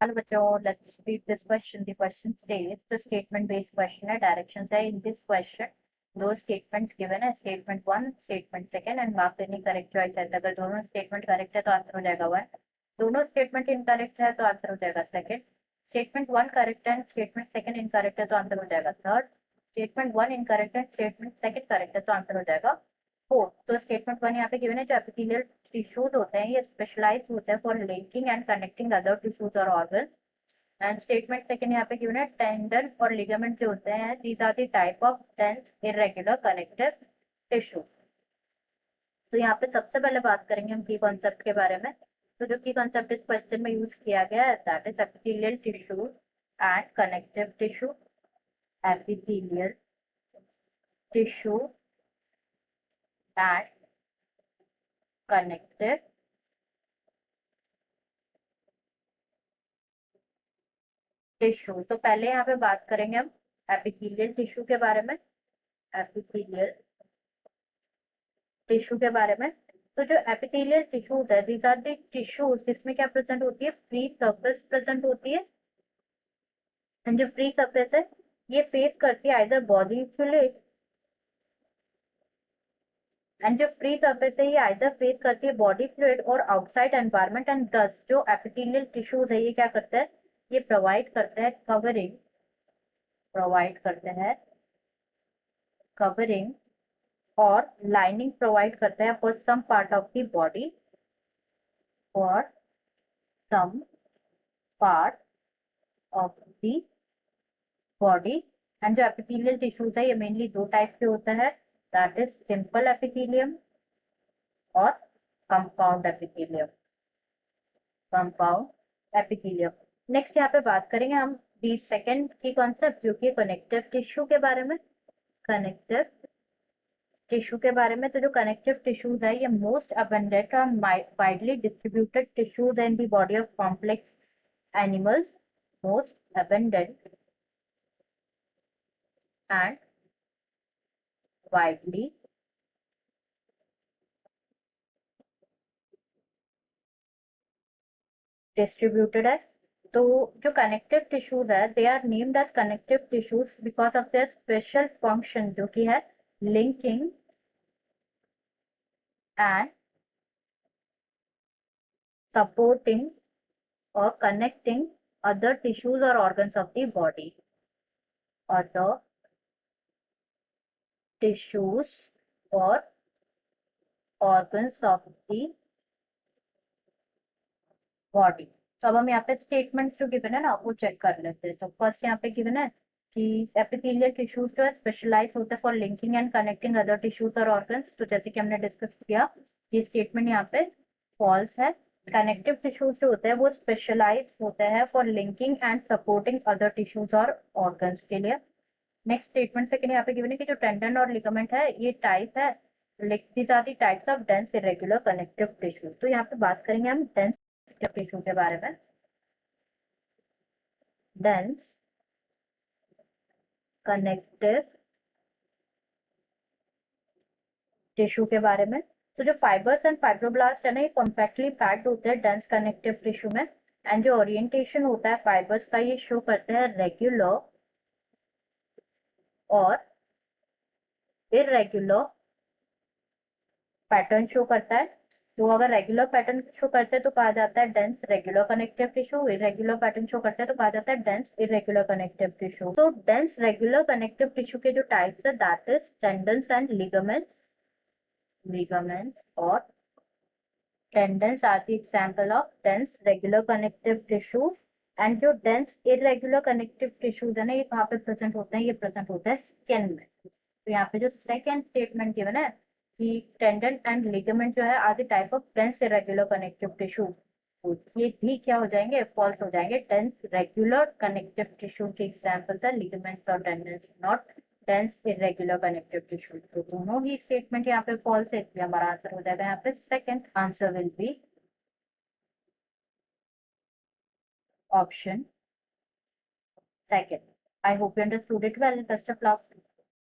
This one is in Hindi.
Hello बच्चों, let's read this question. The question states the statement based question है, directions है. In this question दो statements given है, statement 1, statement 2 and mark any correct choice है. अगर दोनों statement correct है तो आंसर हो जाएगा 1. दोनों statement incorrect है तो आंसर हो जाएगा 2. statement 1 correct है, statement 2 incorrect है तो आंसर हो जाएगा 3. statement 1 incorrect है, statement 2 correct है तो आंसर हो जाएगा 4. तो स्टेटमेंट 1 यहाँ पे गिवन है, जो एपिथेलियल टिश्यूज होते हैं ये स्पेशलाइज होते हैं for linking and connecting other tissues और ऑर्गन. एंड स्टेटमेंट सेकंड यहाँ पे गिवन है, टेंडन और लिगामेंट जो होते हैं these are the type of dense irregular connective tissue. तो यहाँ पे सबसे पहले बात करेंगे हम की कॉन्सेप्ट के बारे में. तो जो की कॉन्सेप्ट इस क्वेश्चन में यूज किया गया है that is epithelial tissue and connective tissue. Epithelial tissue and connective tissue. तो पहले यहाँ पे बात करेंगे हम एपिथेलियल टिश्यू के बारे में. एपिथेलियल टिश्यू के बारे में. तो जो एपिथेलियल टिश्यूज है दीज आर द टिश्यूज जिसमें क्या प्रेजेंट होती है, फ्री सरफेस प्रेजेंट होती है. एंड जो फ्री सरफेस है ये फेस करती है आइदर बॉडी फ्लूइड, एंड जो फ्री सरफेस है ये आइदर फेस करती है बॉडी फ्लूइड और आउटसाइड एनवायरनमेंट. एंड दस जो एपिथेलियल टिश्यूज है ये क्या करते हैं, ये प्रोवाइड करते हैं कवरिंग, प्रोवाइड करते हैं कवरिंग और लाइनिंग प्रोवाइड करते हैं for some part of the body, for some part of the body. And जो एपिथेलियल टिश्यूज है ये मेनली दो टाइप के होते हैं, दैट इज सिंपल एपिथेलियम और compound epithelium, compound epithelium. Next यहाँ पे बात करेंगे हम दी सेकेंड की कॉन्सेप्ट जो कि कनेक्टिव टिश्यू के बारे में. कनेक्टिव टिश्यू के बारे में. तो जो कनेक्टिव टिश्यूज है ये मोस्ट अबंडेंट और widely distributed tissues in the body of complex animals. Most abundant and widely distributed है. तो जो कनेक्टिव टिश्यूज है they are named as connective tissues because of their special function जो कि है linking and supporting or connecting other tissues or organs of the body. Other tissues or organs of the body. तो अब हम यहाँ पे स्टेटमेंट्स जो गिवन है ना वो चेक कर लेते हैं. तो फर्स्ट यहाँ पे गिवन है कि एपिथेलियल टिश्यूज जो है स्पेशलाइज होते हैं for linking and connecting other tissues और ऑर्गन्स. तो जैसे कि हमने डिस्कस किया ये स्टेटमेंट यहाँ पे फॉल्स है. कनेक्टिव टिश्यूज जो होते हैं वो स्पेशलाइज होते हैं for linking and supporting other tissues और ऑर्गन्स के लिए. नेक्स्ट स्टेटमेंट सेकंड यहाँ पे गिवन है कि जो टेंडन और लिगामेंट है ये टाइप है, these are the types of dense irregular connective tissue. तो यहाँ पे बात करेंगे हम डेंस टिश्यू के बारे में. डेंस कनेक्टिव टिश्यू के बारे में. तो जो फाइबर्स एंड फाइब्रोब्लास्ट है ना ये कॉम्पैक्टली पैक्ड होते हैं डेंस कनेक्टिव टिश्यू में. एंड जो ओरिएंटेशन होता है फाइबर्स का ये शो करते हैं रेगुलर और इरेगुलर पैटर्न शो करता है. तो अगर रेगुलर पैटर्न शो करते हैं तो कहा जाता है dense regular connective tissue. Irregular pattern show करते हैं तो कहा जाता है डेंस इरेगुलर कनेक्टिव टिश्यू. तो डेंस रेगुलर कनेक्टिव टिश्यू के जो टाइप्स है that is tendons and ligaments. ligaments or tendons are the example of dense regular connective tissues. And जो डेंस इरेगुलर कनेक्टिव टिश्यूज है ना ये कहाँ पे प्रेजेंट होते हैं, ये प्रेजेंट होता है स्किन में. तो यहाँ पे जो सेकेंड स्टेटमेंट गिवन है कि टेंडन एंड लिगामेंट जो है are the type of dense irregular connective tissue, तो ये भी क्या हो जाएंगे, फॉल्स हो जाएंगे. डेंस रेगुलर कनेक्टिव टिश्यू के एग्जाम्पल्स है लिगामेंट्स और tendons, not dense irregular connective tissue. तो दोनों ही स्टेटमेंट यहाँ पे फॉल्स है, इसलिए हमारा आंसर हो जाएगा यहाँ पे second. Answer will be option second. I hope you understood it well. Best of luck.